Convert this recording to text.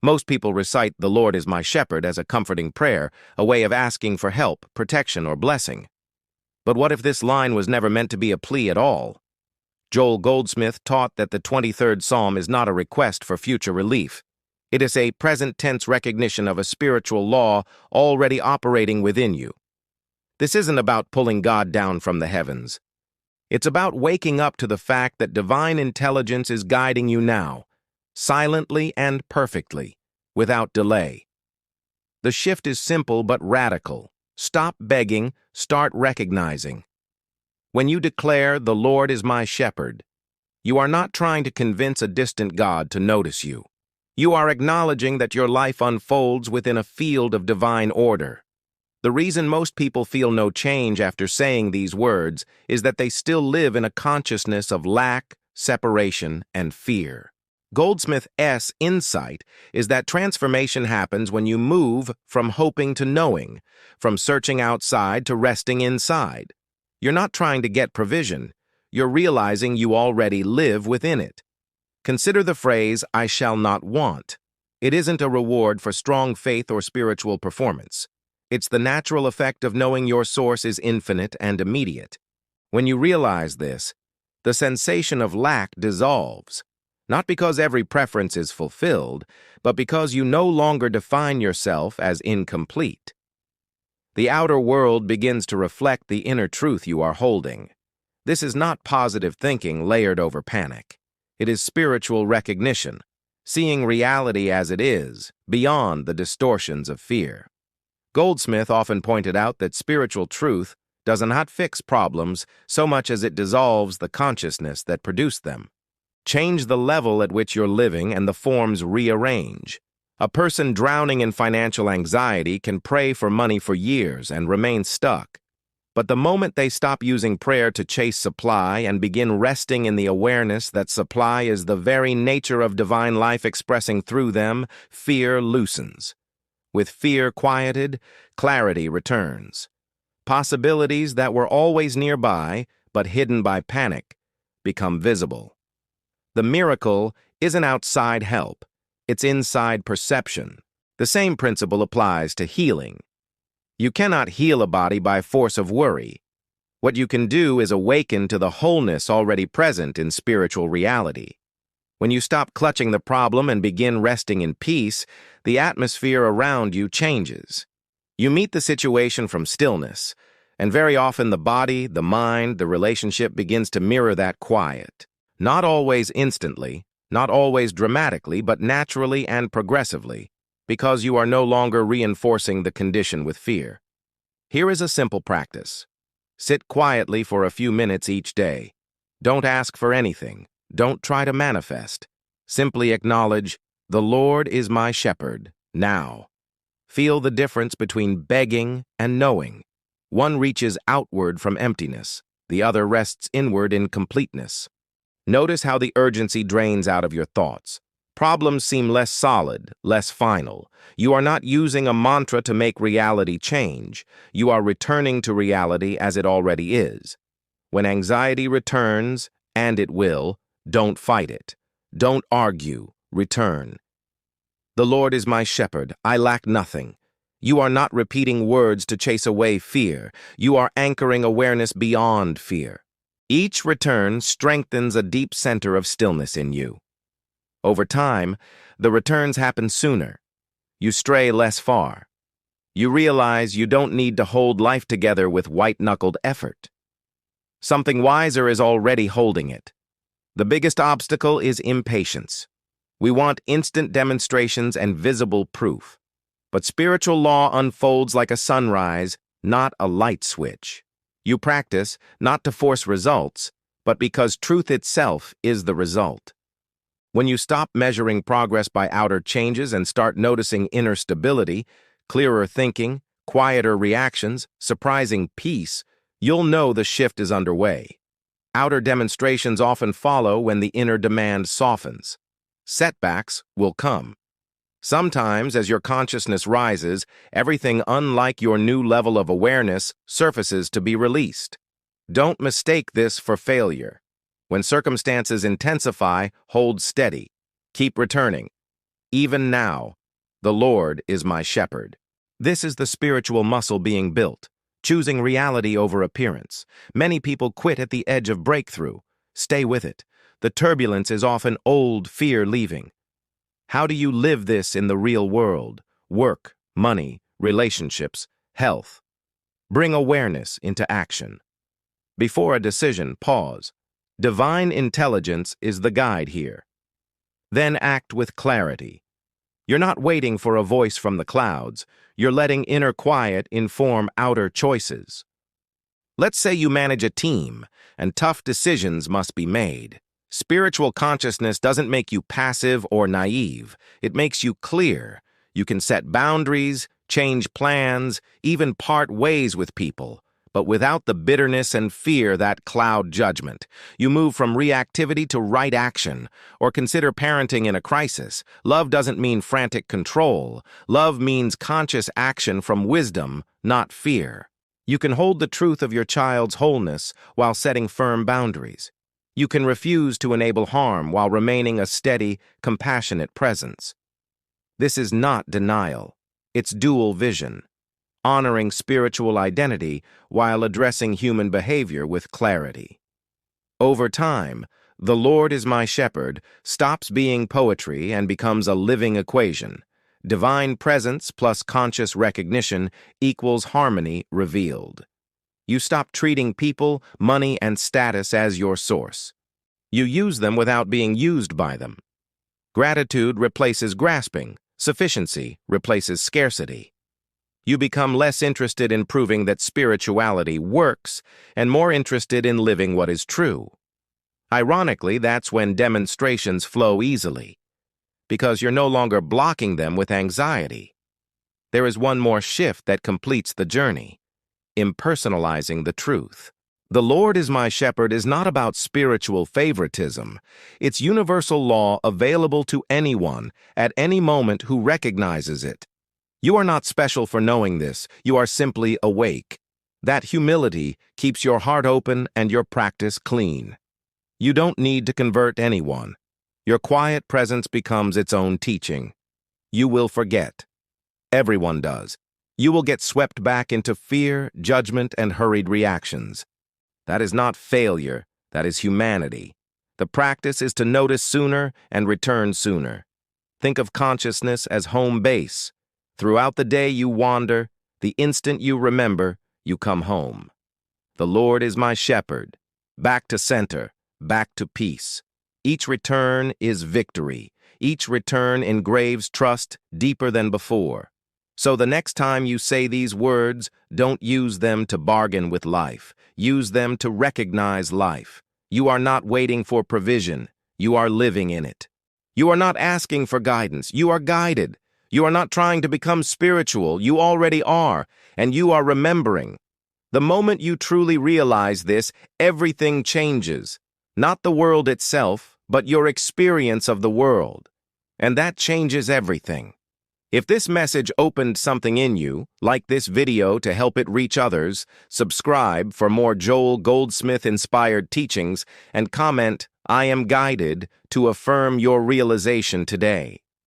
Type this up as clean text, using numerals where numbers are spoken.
Most people recite "The Lord is my shepherd" as a comforting prayer, a way of asking for help, protection, or blessing. But what if this line was never meant to be a plea at all? Joel Goldsmith taught that the 23rd Psalm is not a request for future relief. It is a present-tense recognition of a spiritual law already operating within you. This isn't about pulling God down from the heavens. It's about waking up to the fact that divine intelligence is guiding you now, silently and perfectly, without delay. The shift is simple but radical. Stop begging, start recognizing. When you declare, "The Lord is my shepherd," you are not trying to convince a distant God to notice you. You are acknowledging that your life unfolds within a field of divine order. The reason most people feel no change after saying these words is that they still live in a consciousness of lack, separation, and fear. Goldsmith's insight is that transformation happens when you move from hoping to knowing, from searching outside to resting inside. You're not trying to get provision. You're realizing you already live within it. Consider the phrase, "I shall not want." It isn't a reward for strong faith or spiritual performance. It's the natural effect of knowing your source is infinite and immediate. When you realize this, the sensation of lack dissolves, not because every preference is fulfilled, but because you no longer define yourself as incomplete. The outer world begins to reflect the inner truth you are holding. This is not positive thinking layered over panic. It is spiritual recognition, seeing reality as it is, beyond the distortions of fear. Goldsmith often pointed out that spiritual truth does not fix problems so much as it dissolves the consciousness that produced them. Change the level at which you're living and the forms rearrange. A person drowning in financial anxiety can pray for money for years and remain stuck. But the moment they stop using prayer to chase supply and begin resting in the awareness that supply is the very nature of divine life expressing through them, fear loosens. With fear quieted, clarity returns. Possibilities that were always nearby, but hidden by panic, become visible. The miracle isn't outside help, it's inside perception. The same principle applies to healing. You cannot heal a body by force of worry. What you can do is awaken to the wholeness already present in spiritual reality. When you stop clutching the problem and begin resting in peace, the atmosphere around you changes. You meet the situation from stillness, and very often the body, the mind, the relationship begins to mirror that quiet. Not always instantly, not always dramatically, but naturally and progressively, because you are no longer reinforcing the condition with fear. Here is a simple practice. Sit quietly for a few minutes each day. Don't ask for anything. Don't try to manifest. Simply acknowledge, "The Lord is my shepherd," now. Feel the difference between begging and knowing. One reaches outward from emptiness, the other rests inward in completeness. Notice how the urgency drains out of your thoughts. Problems seem less solid, less final. You are not using a mantra to make reality change. You are returning to reality as it already is. When anxiety returns, and it will, don't fight it. Don't argue. Return. "The Lord is my shepherd. I lack nothing." You are not repeating words to chase away fear. You are anchoring awareness beyond fear. Each return strengthens a deep center of stillness in you. Over time, the returns happen sooner. You stray less far. You realize you don't need to hold life together with white-knuckled effort. Something wiser is already holding it. The biggest obstacle is impatience. We want instant demonstrations and visible proof. But spiritual law unfolds like a sunrise, not a light switch. You practice, not to force results, but because truth itself is the result. When you stop measuring progress by outer changes and start noticing inner stability, clearer thinking, quieter reactions, surprising peace, you'll know the shift is underway. Outer demonstrations often follow when the inner demand softens. Setbacks will come. Sometimes, as your consciousness rises, everything unlike your new level of awareness surfaces to be released. Don't mistake this for failure. When circumstances intensify, hold steady. Keep returning. Even now, the Lord is my shepherd. This is the spiritual muscle being built, choosing reality over appearance. Many people quit at the edge of breakthrough. Stay with it. The turbulence is often old fear leaving. How do you live this in the real world? Work, money, relationships, health. Bring awareness into action. Before a decision, pause. Divine intelligence is the guide here. Then act with clarity. You're not waiting for a voice from the clouds. You're letting inner quiet inform outer choices. Let's say you manage a team, and tough decisions must be made. Spiritual consciousness doesn't make you passive or naive. It makes you clear. You can set boundaries, change plans, even part ways with people, but without the bitterness and fear that cloud judgment. You move from reactivity to right action, or consider parenting in a crisis. Love doesn't mean frantic control. Love means conscious action from wisdom, not fear. You can hold the truth of your child's wholeness while setting firm boundaries. You can refuse to enable harm while remaining a steady, compassionate presence. This is not denial. It's dual vision, honoring spiritual identity while addressing human behavior with clarity. Over time, "The Lord is my shepherd" stops being poetry and becomes a living equation. Divine presence plus conscious recognition equals harmony revealed. You stop treating people, money, and status as your source. You use them without being used by them. Gratitude replaces grasping. Sufficiency replaces scarcity. You become less interested in proving that spirituality works and more interested in living what is true. Ironically, that's when demonstrations flow easily, because you're no longer blocking them with anxiety. There is one more shift that completes the journey: impersonalizing the truth. "The Lord is my shepherd" is not about spiritual favoritism. It's universal law available to anyone at any moment who recognizes it. You are not special for knowing this. You are simply awake. That humility keeps your heart open and your practice clean. You don't need to convert anyone. Your quiet presence becomes its own teaching. You will forget. Everyone does. You will get swept back into fear, judgment, and hurried reactions. That is not failure, that is humanity. The practice is to notice sooner and return sooner. Think of consciousness as home base. Throughout the day you wander, the instant you remember, you come home. "The Lord is my shepherd." Back to center, back to peace. Each return is victory. Each return engraves trust deeper than before. So the next time you say these words, don't use them to bargain with life. Use them to recognize life. You are not waiting for provision. You are living in it. You are not asking for guidance. You are guided. You are not trying to become spiritual. You already are, and you are remembering. The moment you truly realize this, everything changes. Not the world itself, but your experience of the world. And that changes everything. If this message opened something in you, like this video to help it reach others, subscribe for more Joel Goldsmith-inspired teachings, and comment, "I am guided," to affirm your realization today.